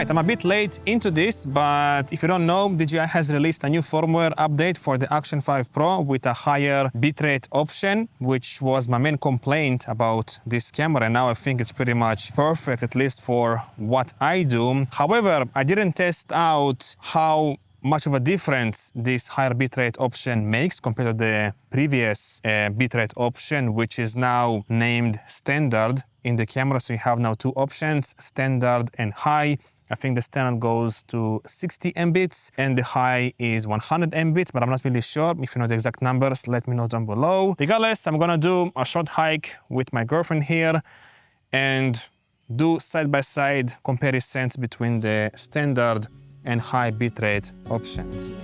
Alright, I'm a bit late into this, but if you don't know, DJI has released a new firmware update for the Action 5 Pro with a higher bitrate option, which was my main complaint about this camera. And now I think it's pretty much perfect, at least for what I do. However, I didn't test out how much of a difference this higher bitrate option makes compared to the previous bitrate option, which is now named standard in the camera. So you have now two options, standard and high. I think the standard goes to 60 Mbits and the high is 100 Mbits, but I'm not really sure. If you know the exact numbers, let me know down below. Regardless, I'm gonna do a short hike with my girlfriend here and do side-by-side comparisons between the standard and high bitrate options.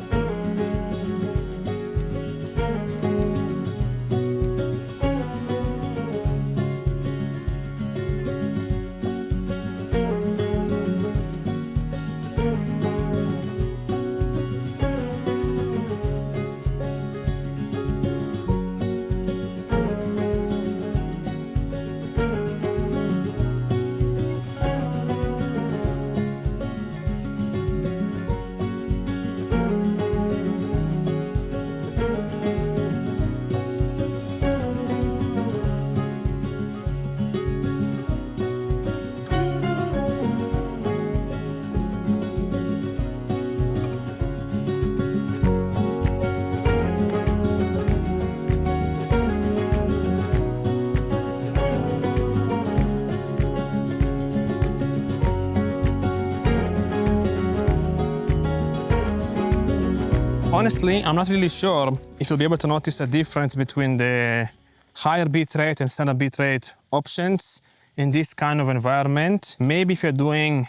Honestly, I'm not really sure if you'll be able to notice a difference between the higher bitrate and standard bitrate options in this kind of environment. Maybe if you're doing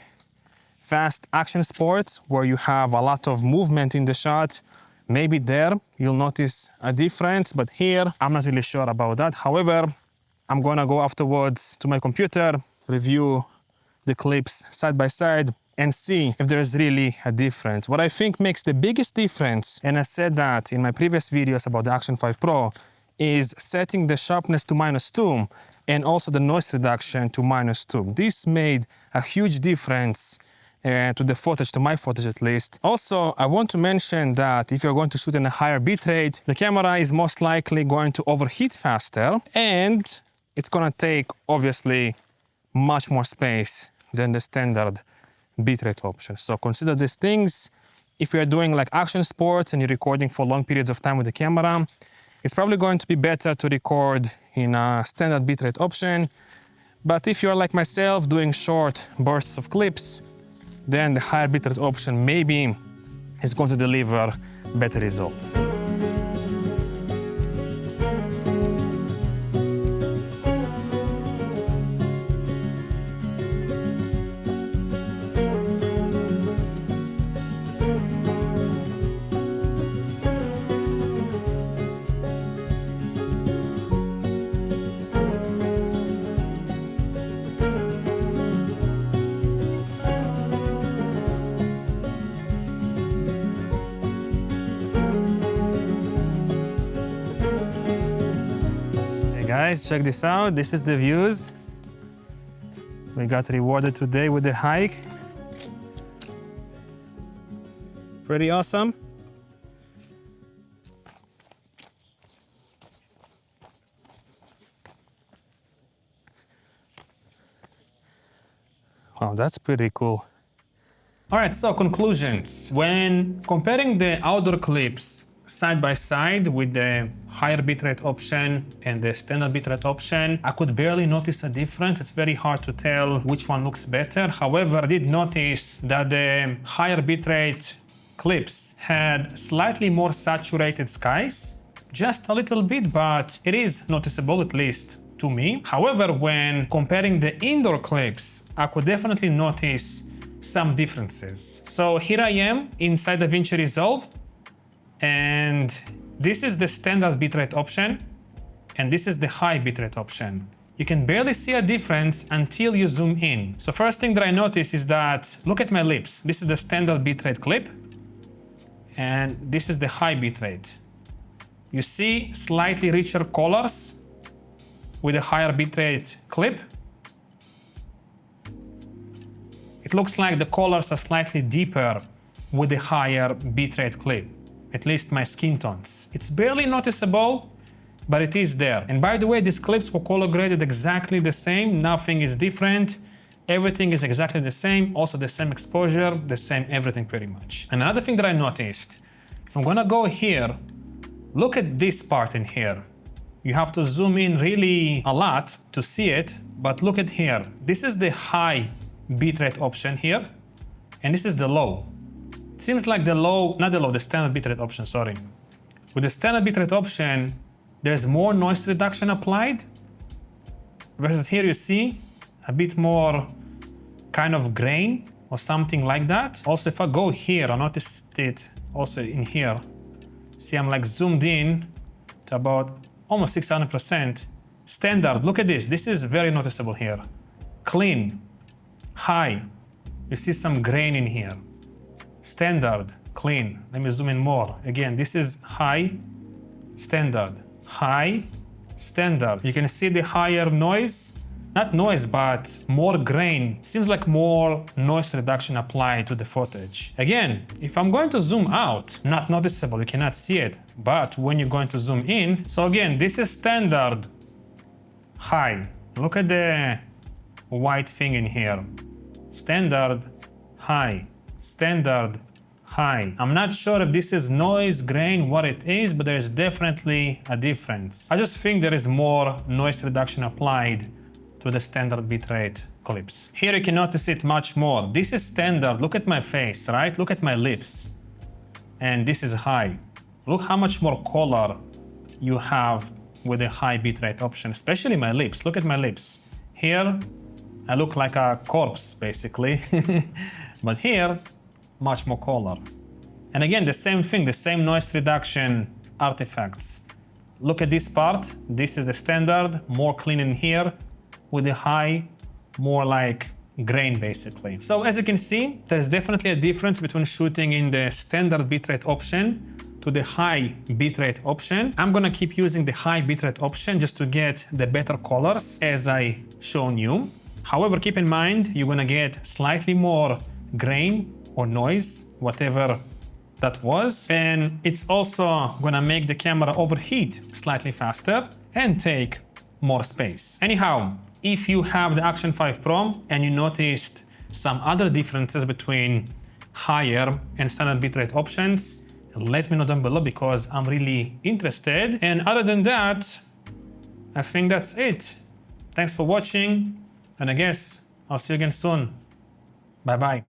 fast action sports where you have a lot of movement in the shot, maybe there you'll notice a difference, but here I'm not really sure about that. However, I'm gonna go afterwards to my computer, review the clips side by side, and see if there's really a difference. What I think makes the biggest difference, and I said that in my previous videos about the Action 5 Pro, is setting the sharpness to -2 and also the noise reduction to -2. This made a huge difference to the footage, to my footage at least. Also, I want to mention that if you're going to shoot in a higher bitrate, the camera is most likely going to overheat faster, and it's gonna take, obviously, much more space than the standard bitrate option. So consider these things. If you're doing like action sports and you're recording for long periods of time with the camera, it's probably going to be better to record in a standard bitrate option. But if you're like myself doing short bursts of clips, then the higher bitrate option maybe is going to deliver better results. Guys, check this out. This is the views. We got rewarded today with the hike. Pretty awesome. Wow, that's pretty cool. All right, so conclusions. When comparing the outdoor clips side by side with the higher bitrate option and the standard bitrate option, I could barely notice a difference. It's very hard to tell which one looks better. However, I did notice that the higher bitrate clips had slightly more saturated skies, just a little bit, but it is noticeable, at least to me. However, when comparing the indoor clips, I could definitely notice some differences. So here I am inside DaVinci Resolve, and this is the standard bitrate option, and this is the high bitrate option. You can barely see a difference until you zoom in. So first thing that I notice is that, look at my lips. This is the standard bitrate clip, and this is the high bitrate. You see slightly richer colors with a higher bitrate clip. it looks like the colors are slightly deeper with the higher bitrate clip, at least my skin tones. It's barely noticeable, but it is there. And by the way, these clips were color graded exactly the same, nothing is different. Everything is exactly the same, also the same exposure, the same everything pretty much. Another thing that I noticed, if I'm gonna go here, look at this part in here. You have to zoom in really a lot to see it, but look at here. This is the high bitrate option here, and this is the low. It seems like the low, not the low, the standard bitrate option, sorry. With the standard bitrate option, there's more noise reduction applied, versus here you see a bit more kind of grain or something like that. Also, if I go here, I noticed it also in here. See, I'm like zoomed in to about almost 600%. Standard, look at this. This is very noticeable here. Clean, high. You see some grain in here. Standard, clean. Let me zoom in more. Again, this is high, standard, high, standard. You can see the higher noise. Not noise, but more grain. Seems like more noise reduction applied to the footage. Again, if I'm going to zoom out, not noticeable, you cannot see it. But when you're going to zoom in, so again, this is standard high. Look at the white thing in here. Standard high, standard high. I'm not sure if this is noise, grain, what it is, but there is definitely a difference. I just think there is more noise reduction applied to the standard bitrate clips. Here you can notice it much more. This is standard. Look at my face, right? Look at my lips. And this is high. Look how much more color you have with the high bitrate option, especially my lips. Look at my lips. Here, I look like a corpse, basically. But here, much more color. And again, the same thing, the same noise reduction artifacts. Look at this part. This is the standard, more clean in here. With the high, more like grain basically. So as you can see, there's definitely a difference between shooting in the standard bitrate option to the high bitrate option. I'm gonna keep using the high bitrate option just to get the better colors as I shown you. However, keep in mind, you're gonna get slightly more grain or noise, whatever that was. And it's also gonna make the camera overheat slightly faster and take more space. Anyhow, if you have the Action 5 Pro and you noticed some other differences between higher and standard bitrate options, let me know down below because I'm really interested. And other than that, I think that's it. Thanks for watching, and I guess I'll see you again soon. Bye bye.